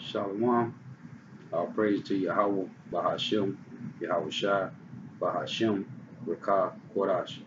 Shalom. All praise to Yahweh, Bahashem, Yahweh Shai, Bahashem, Rakah, Kodash.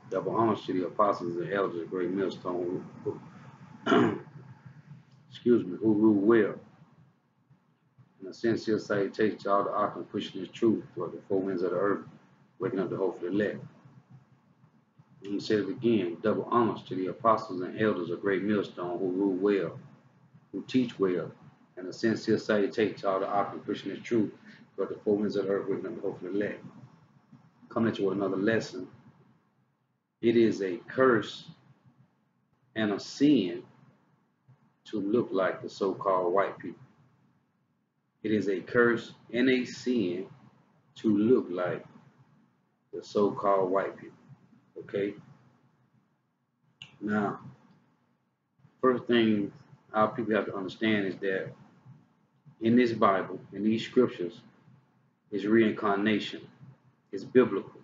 Double honors to the apostles and elders, great millstone, who rule well. And a sincere salutation to all the Akim pushing this truth toward the four winds of the earth, waking up the hope for the elect. Let me say it again, double honors to the apostles and elders of great millstone, who rule well, who teach well, and a sincere salutation to all the Akim pushing this truth toward the four winds of the earth, waking up the hope for the elect. Coming to another lesson. It is a curse and a sin to look like the so-called white people. It is a curse and a sin to look like the so-called white people. Okay? Now, first thing our people have to understand is that in this Bible, in these scriptures, is reincarnation. It's biblical.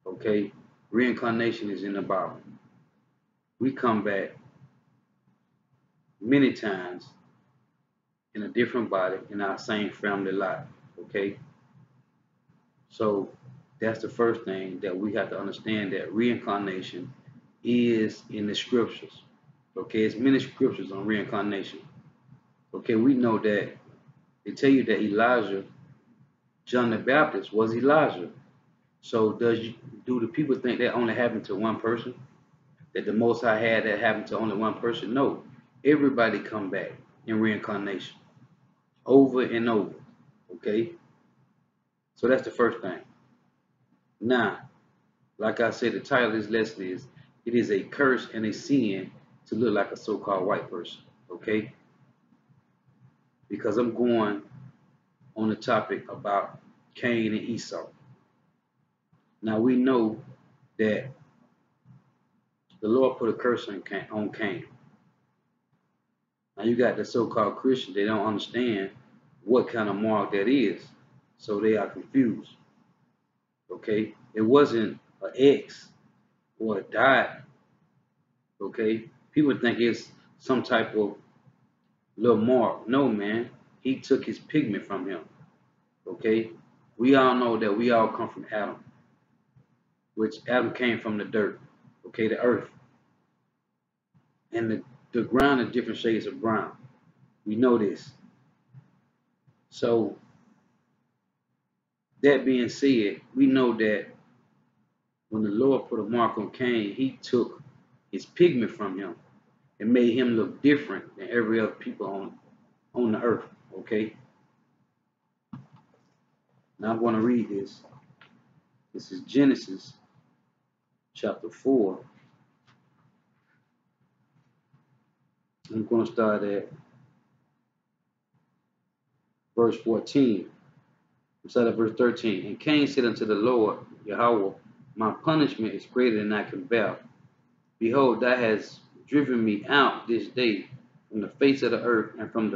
Okay? Reincarnation is in the Bible. We come back many times in a different body in our same family life. Okay? So that's the first thing that we have to understand, that reincarnation is in the scriptures. Okay, it's many scriptures on reincarnation. Okay, we know that they tell you that Elijah, John the Baptist was Elijah. So do the people think that only happened to one person? That the Most High had that happened to only one person? No, everybody come back in reincarnation over and over. Okay, so that's the first thing. Now, like I said, the title of this lesson is, it is a curse and a sin to look like a so-called white person, okay? Because I'm going on the topic about Cain and Esau. Now, we know that the Lord put a curse on Cain. Now, you got the so-called Christians, they don't understand what kind of mark that is, so they are confused, okay? It wasn't an X or a dot, okay? People think it's some type of little mark. No, man. He took his pigment from him, okay? We all know that we all come from Adam, which Adam came from the dirt, okay, the earth. And the ground is different shades of brown. We know this. So, that being said, we know that when the Lord put a mark on Cain, he took his pigment from him and made him look different than every other people on the earth, okay? Now I'm going to read this. This is Genesis chapter 4. I'm going to start at verse 14. I'm starting at verse 13. And Cain said unto the Lord, Yahweh, my punishment is greater than I can bear. Behold, thou hast driven me out this day from the face of the earth, and from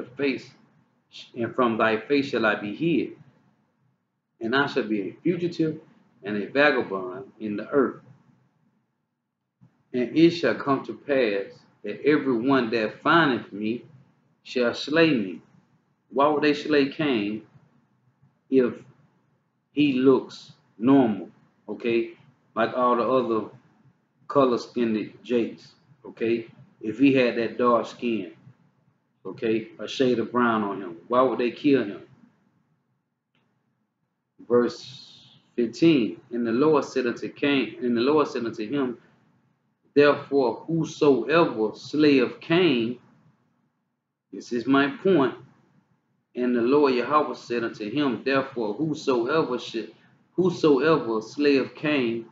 thy face shall I be hid. And I shall be a fugitive and a vagabond in the earth. And it shall come to pass that every one that findeth me shall slay me. Why would they slay Cain if he looks normal, okay? Like all the other color-skinned jakes, okay? If he had that dark skin, okay, a shade of brown on him, why would they kill him? Verse 15, and the Lord said unto Cain, and the Lord said unto him, therefore whosoever slayeth Cain, this is my point, and the Lord Yahweh said unto him, therefore whosoever slayeth Cain,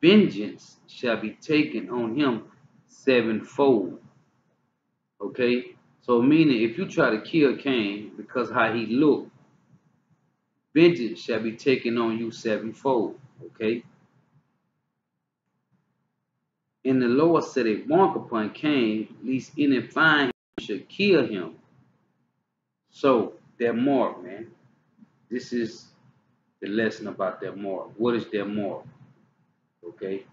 vengeance shall be taken on him sevenfold. Okay, so meaning if you try to kill Cain because how he looked, vengeance shall be taken on you sevenfold. Okay, and the Lord set a mark upon Cain, lest any find him should kill him. So that mark, man, this is the lesson about that mark. What is that mark? Okay,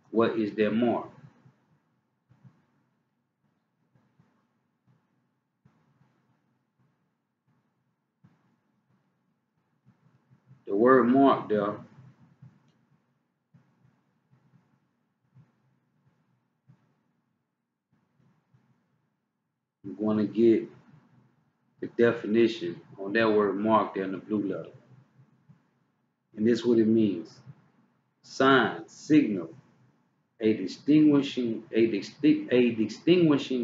what is that mark? the word mark there, I'm going to get the definition on that word mark there in the blue letter. And this is what it means. Sign, signal, a distinguishing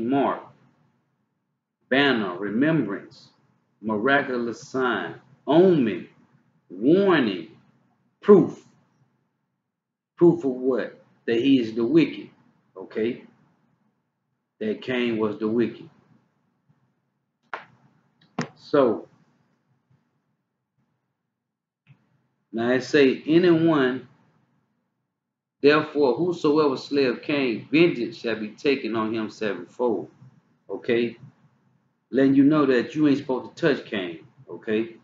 mark, banner, remembrance, miraculous sign, omen, warning, proof. Proof of what? That he is the wicked. Okay? That Cain was the wicked. So, now it say, anyone, therefore, whosoever slayeth Cain, vengeance shall be taken on him sevenfold. Okay? Letting you know that you ain't supposed to touch Cain. Okay?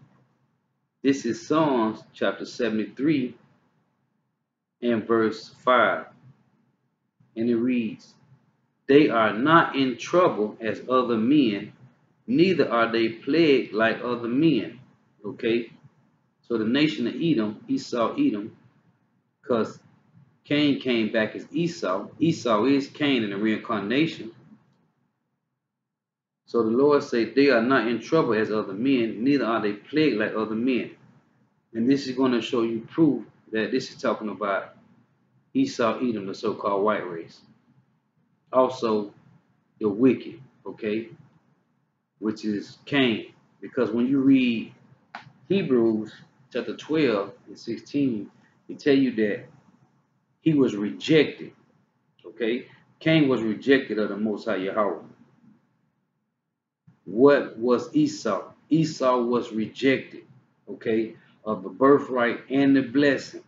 This is Psalms chapter 73 and verse 5. And it reads, they are not in trouble as other men, neither are they plagued like other men. Okay? So the nation of Edom, Esau, Edom, because Cain came back as Esau. Esau is Cain in the reincarnation. So the Lord said, they are not in trouble as other men, neither are they plagued like other men. And this is going to show you proof that this is talking about Esau, Edom, the so-called white race. Also, the wicked, okay, which is Cain. Because when you read Hebrews chapter 12 and 16, it tell you that he was rejected, okay? Cain was rejected of the Most High Yahweh. What was Esau? Esau was rejected, okay, of the birthright and the blessing.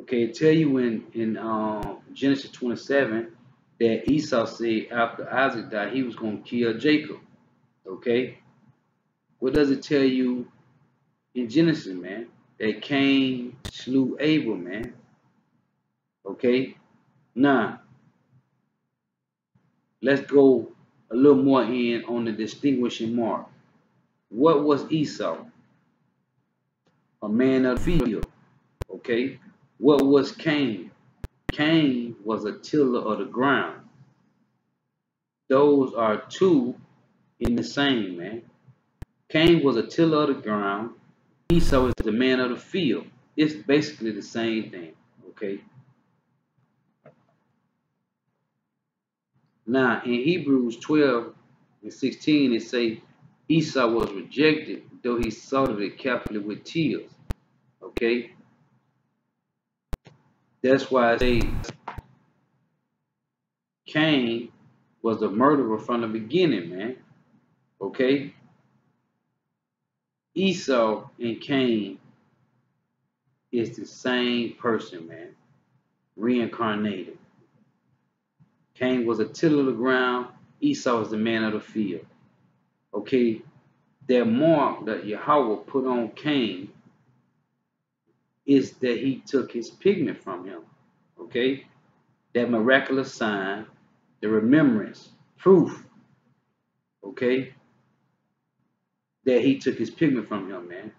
Okay, it tell you in Genesis 27 that Esau said after Isaac died, he was going to kill Jacob. Okay, what does it tell you in Genesis, man? That Cain slew Abel, man. Okay, now let's go a little more in on the distinguishing mark. What was Esau? A man of the field. Okay, what was Cain? Cain was a tiller of the ground. Those are two in the same, man. Cain was a tiller of the ground. Esau is the man of the field. It's basically the same thing, okay? Now, in Hebrews 12 and 16, it say Esau was rejected, though he sought it carefully with tears, okay? That's why I say Cain was the murderer from the beginning, man, okay? Esau and Cain is the same person, man, reincarnated. Cain was a tiller of the ground. Esau was the man of the field. Okay, that mark that Yahweh put on Cain is that he took his pigment from him. Okay, that miraculous sign, the remembrance, proof. Okay, that he took his pigment from him, man.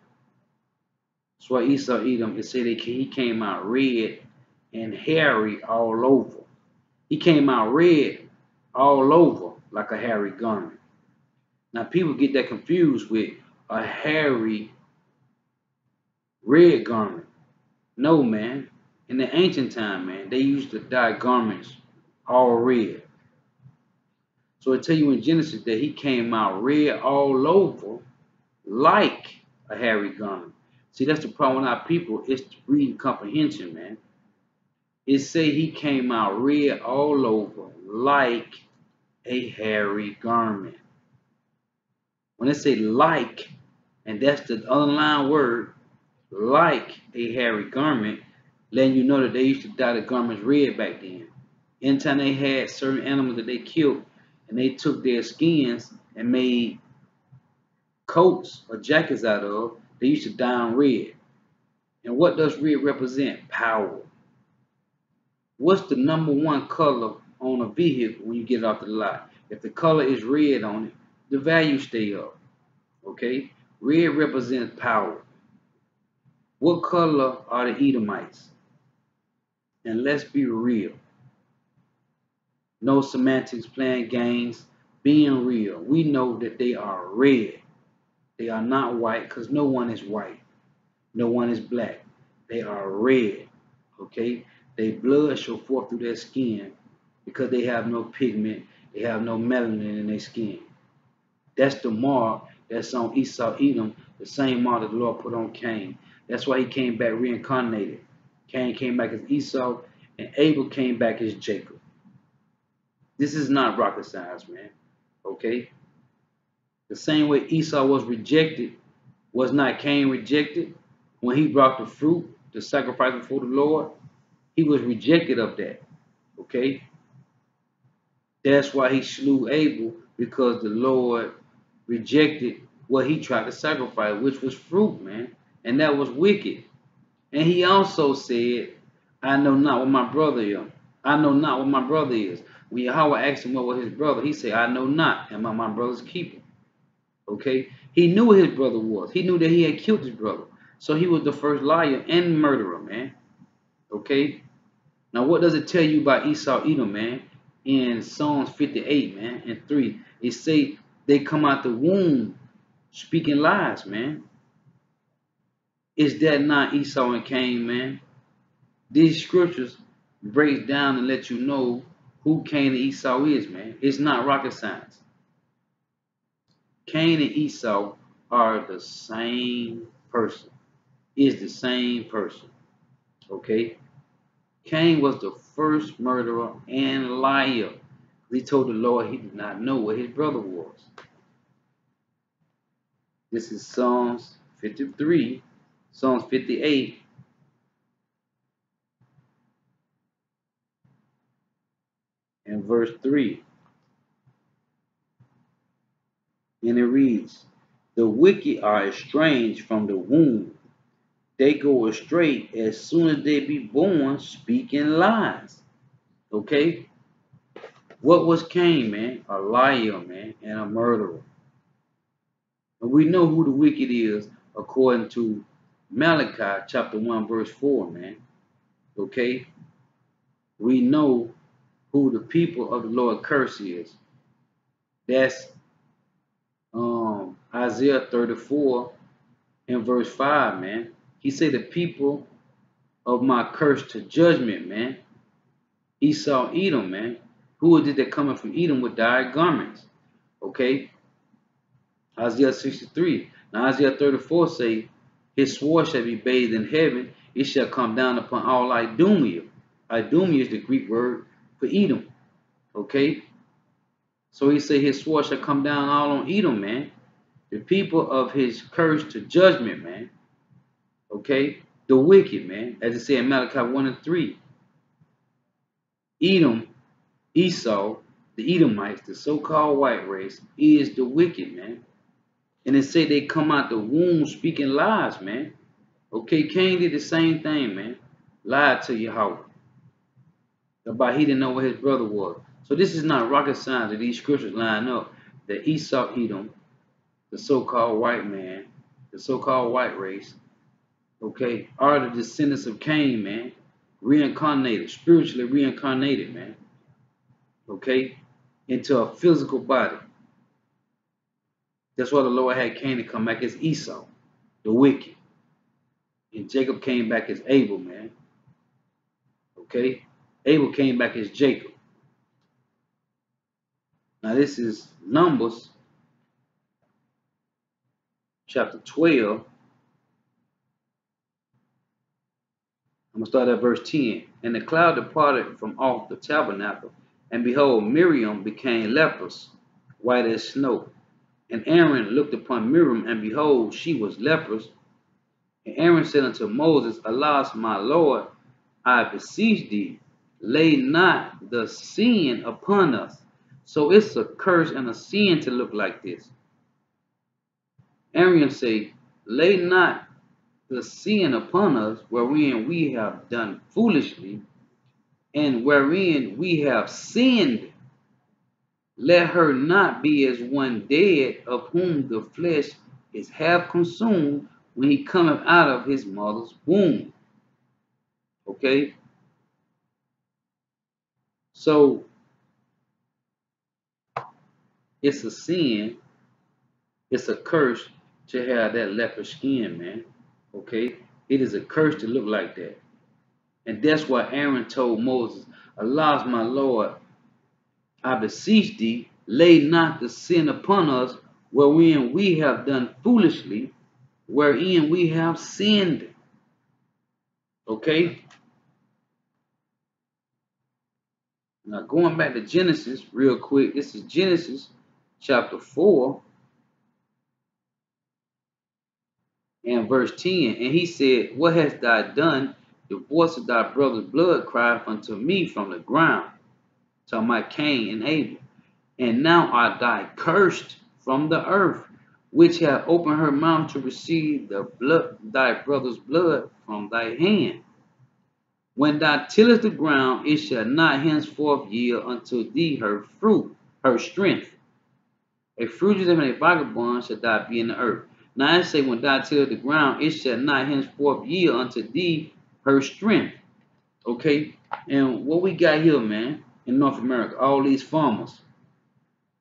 That's why Esau, Edom, it said he came out red and hairy all over. He came out red all over like a hairy garment. Now people get that confused with a hairy red garment. No, man. In the ancient time, man, they used to dye garments all red. So it tell you in Genesis that he came out red all over like a hairy garment. See, that's the problem with our people. It's the reading comprehension, man. It say he came out red all over like a hairy garment. When it say like, and that's the underlying word, like a hairy garment, letting you know that they used to dye the garments red back then. Anytime they had certain animals that they killed and they took their skins and made coats or jackets out of, they used to dye them red. And what does red represent? Power. What's the number one color on a vehicle when you get it off the lot? If the color is red on it, the value stay up. Okay? Red represents power. What color are the Edomites? And let's be real. No semantics, playing games, being real. We know that they are red. They are not white because no one is white. No one is black. They are red. Okay? Their blood show forth through their skin because they have no pigment. They have no melanin in their skin. That's the mark that's on Esau, Edom, the same mark that the Lord put on Cain. That's why he came back reincarnated. Cain came back as Esau, and Abel came back as Jacob. This is not rocket science, man. Okay? The same way Esau was rejected, was not Cain rejected when he brought the fruit, the sacrifice before the Lord? He was rejected of that. Okay? That's why he slew Abel, because the Lord rejected what he tried to sacrifice, which was fruit, man. And that was wicked. And he also said, I know not what my brother is. I know not what my brother is. When Yahweh asked him what was his brother, he said, I know not. Am I my brother's keeper? Okay? He knew what his brother was. He knew that he had killed his brother. So he was the first liar and murderer, man. Okay? Now, what does it tell you about Esau, Edom, man? In Psalms 58, man, and 3, it say they come out the womb speaking lies, man. Is that not Esau and Cain, man? These scriptures breaks down and let you know who Cain and Esau is, man. It's not rocket science. Cain and Esau are the same person. Is the same person. Okay? Cain was the first murderer and liar. He told the Lord he did not know what his brother was. This is Psalms 53, Psalms 58, and verse 3. And it reads, the wicked are estranged from the womb. They go astray as soon as they be born, speaking lies. Okay? What was Cain, man? A liar, man, and a murderer. And we know who the wicked is according to Malachi chapter 1, verse 4, man. Okay? We know who the people of the Lord curse is. That's Isaiah 34 and verse 5, man. He said the people of my curse to judgment, man. Esau, Edom, man. Who is it that coming from Edom with dyed garments? Okay? Isaiah 63. Now Isaiah 34 say, his sword shall be bathed in heaven. It shall come down upon all Idumea. Idumea is the Greek word for Edom. Okay? So he say his sword shall come down all on Edom, man. The people of his curse to judgment, man. Okay? The wicked, man. As it said in Malachi 1 and 3. Edom, Esau, the Edomites, the so-called white race, is the wicked, man. And it say they come out the womb speaking lies, man. Okay, Cain did the same thing, man. Lied to Yahweh about he didn't know what his brother was. So this is not rocket science that these scriptures line up that Esau, Edom, the so-called white man, the so-called white race, okay, are the descendants of Cain, man. Reincarnated, spiritually reincarnated, man. Okay, into a physical body. That's why the Lord had Cain to come back as Esau, the wicked. And Jacob came back as Abel, man. Okay? Abel came back as Jacob. Now this is Numbers chapter 12. I'm going to start at verse 10. And the cloud departed from off the tabernacle, and behold, Miriam became leprous, white as snow. And Aaron looked upon Miriam, and behold, she was leprous. And Aaron said unto Moses, alas, my Lord, I beseech thee, lay not the sin upon us. So it's a curse and a sin to look like this. Aaron say, lay not the sin upon us, wherein we have done foolishly, and wherein we have sinned. Let her not be as one dead, of whom the flesh is half consumed, when he cometh out of his mother's womb. Okay? So it's a sin, it's a curse to have that leopard skin, man. Okay? It is a curse to look like that. And that's why Aaron told Moses, Alas, my Lord, I beseech thee, lay not the sin upon us wherein we have done foolishly, wherein we have sinned. Okay? Now going back to Genesis real quick, this is Genesis chapter 4 and verse 10. And he said, What hast thou done? The voice of thy brother's blood cried unto me from the ground, to my Cain and Abel. And now art thou cursed from the earth, which hath opened her mouth to receive the blood, thy brother's blood from thy hand. When thou tillest the ground, it shall not henceforth yield unto thee her fruit, her strength. A fugitive and a vagabond shall thou be in the earth. Now I say, when thou tillest the ground, it shall not henceforth yield unto thee her strength. Okay? And what we got here, man, in North America, all these farmers,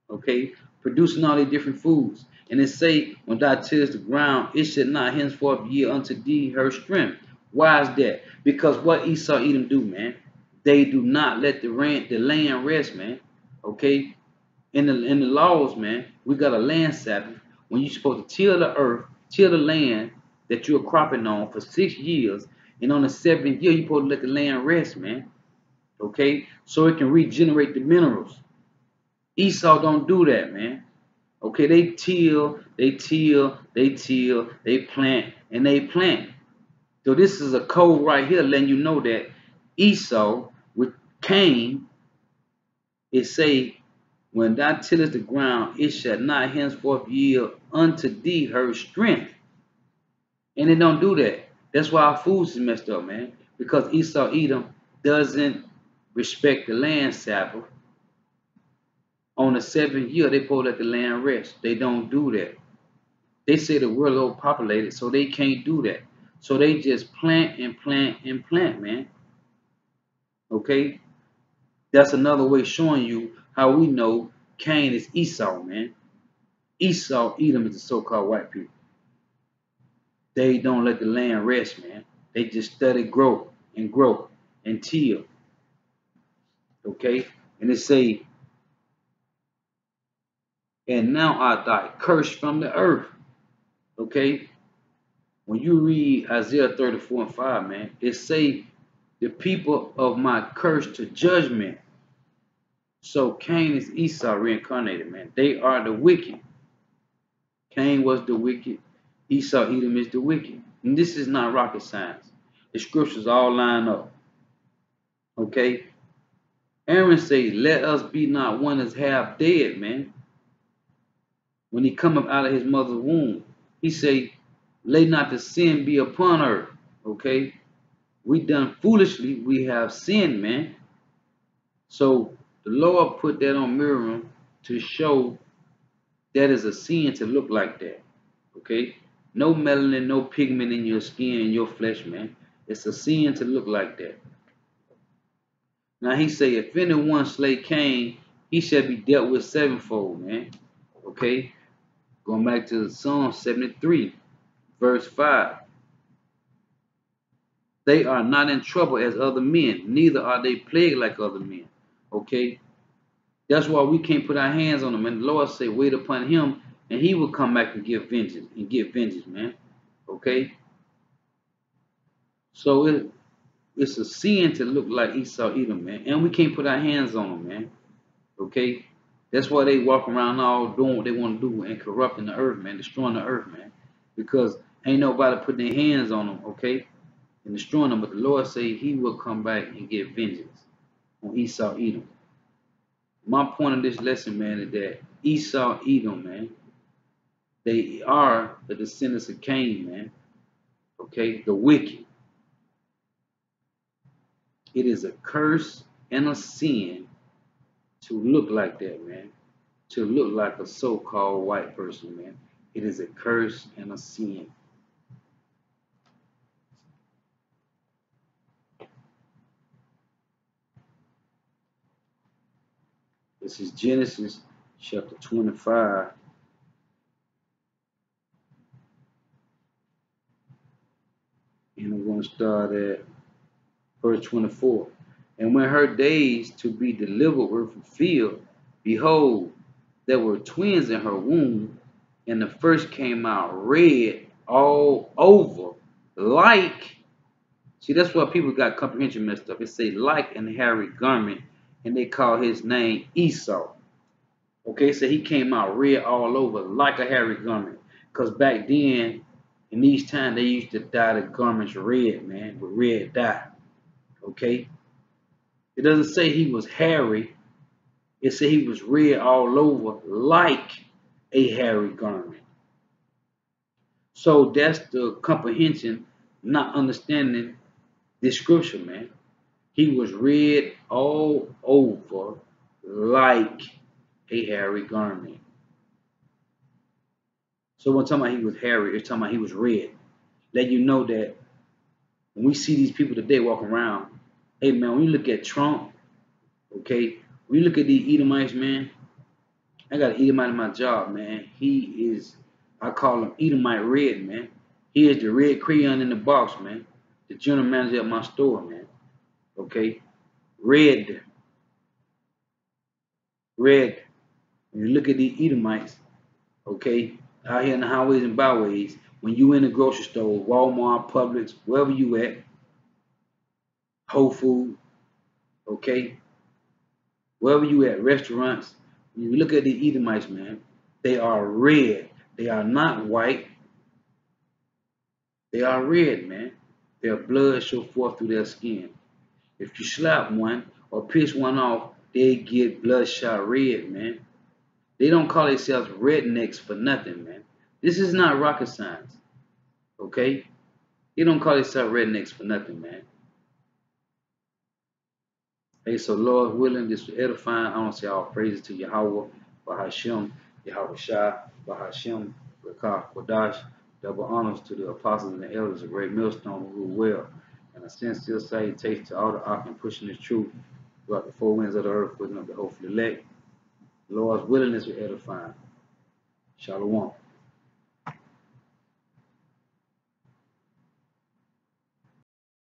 okay, producing all these different foods. And it say, when thou tillest the ground, it shall not henceforth yield unto thee her strength. Why is that? Because what Esau Edom do, man, they do not let the land rest, man. Okay? In the laws, man, we got a land Sabbath when you're supposed to till the earth, till the land that you're cropping on for 6 years, and on the 7th year you're supposed to let the land rest, man. Okay? So it can regenerate the minerals. Esau don't do that, man. Okay, they till, they plant, and they plant. So this is a code right here letting you know that Esau with Cain, it say, when thou tillest the ground, it shall not henceforth yield unto thee her strength. And it don't do that. That's why our food is messed up, man. Because Esau Edom doesn't respect the land Sabbath. On the 7th year, they supposed to let the land rest. They don't do that. They say the world is overpopulated, so they can't do that. So they just plant and plant and plant, man. Okay? That's another way showing you how we know Cain is Esau, man. Esau, Edom is the so-called white people. They don't let the land rest, man. They just study grow and grow and till. Okay? And it say, and now art thou cursed from the earth. Okay? When you read Isaiah 34 and 5, man, it say, the people of my curse to judgment. So Cain is Esau reincarnated, man. They are the wicked. Cain was the wicked. Esau Edom is the wicked. And this is not rocket science. The scriptures all line up. Okay? Aaron says, let us be not one as half dead, man. When he cometh out of his mother's womb, he say, lay not the sin be upon her. Okay? We done foolishly. We have sinned, man. So the Lord put that on Miriam to show that is a sin to look like that. Okay? No melanin, no pigment in your skin and your flesh, man. It's a sin to look like that. Now he say, if anyone slay Cain, he shall be dealt with sevenfold, man. Okay? Going back to Psalm 73, verse 5. They are not in trouble as other men, neither are they plagued like other men. Okay? That's why we can't put our hands on them. And the Lord say, wait upon him, and he will come back and give vengeance, man. Okay? So it's a sin to look like Esau Edom, man. And we can't put our hands on them, man. Okay? That's why they walk around all doing what they want to do and corrupting the earth, man. Destroying the earth, man. Because ain't nobody putting their hands on them, okay? And destroying them. But the Lord say he will come back and get vengeance on Esau Edom. My point of this lesson, man, is that Esau Edom, man, they are the descendants of Cain, man. Okay? The wicked. It is a curse and a sin to look like that, man. To look like a so-called white person, man. It is a curse and a sin. This is Genesis chapter 25. And I'm going to start at verse 24. And when her days to be delivered were fulfilled, behold, there were twins in her womb, and the first came out red all over, like, see, that's why people got comprehension messed up. It say like an hairy garment, and they call his name Esau. Okay, so he came out red all over like a hairy garment. Because back then, in these times, they used to dye the garments red, man, with red dye. Okay? It doesn't say he was hairy. It said he was red all over like a hairy garment. So that's the comprehension, not understanding this scripture, man. He was red all over like a hairy garment. So when talking about he was hairy, it's talking about he was red. Let you know that when we see these people today walking around, hey man, when you look at Trump, okay, when you look at these Edomites, man, I got an Edomite in my job, man. He is, I call him Edomite Red, man. He is the red crayon in the box, man. The general manager of my store, man. Okay, red, red. When you look at these Edomites, okay, out here in the highways and byways, when you in the grocery store, Walmart, Publix, wherever you at, Whole Food, okay, wherever you at, restaurants, when you look at the Edomites, man, they are red. They are not white. They are red, man. Their blood show forth through their skin. If you slap one or piss one off, they get bloodshot red, man. They don't call themselves rednecks for nothing, man. This is not rocket science, okay? They don't call themselves rednecks for nothing, man. Hey, so Lord willing, this was edifying. I want to say all praises to Yahweh, Bahashem, Yahweh Shai, Bahashem, Rekah, Kodash. Double honors to the apostles and the elders, a great millstone who rule well. And a sincere salutation to all the ark and pushing the truth throughout the four winds of the earth, putting up the hopeful elect. The Lord's willingness will edify. Shalom.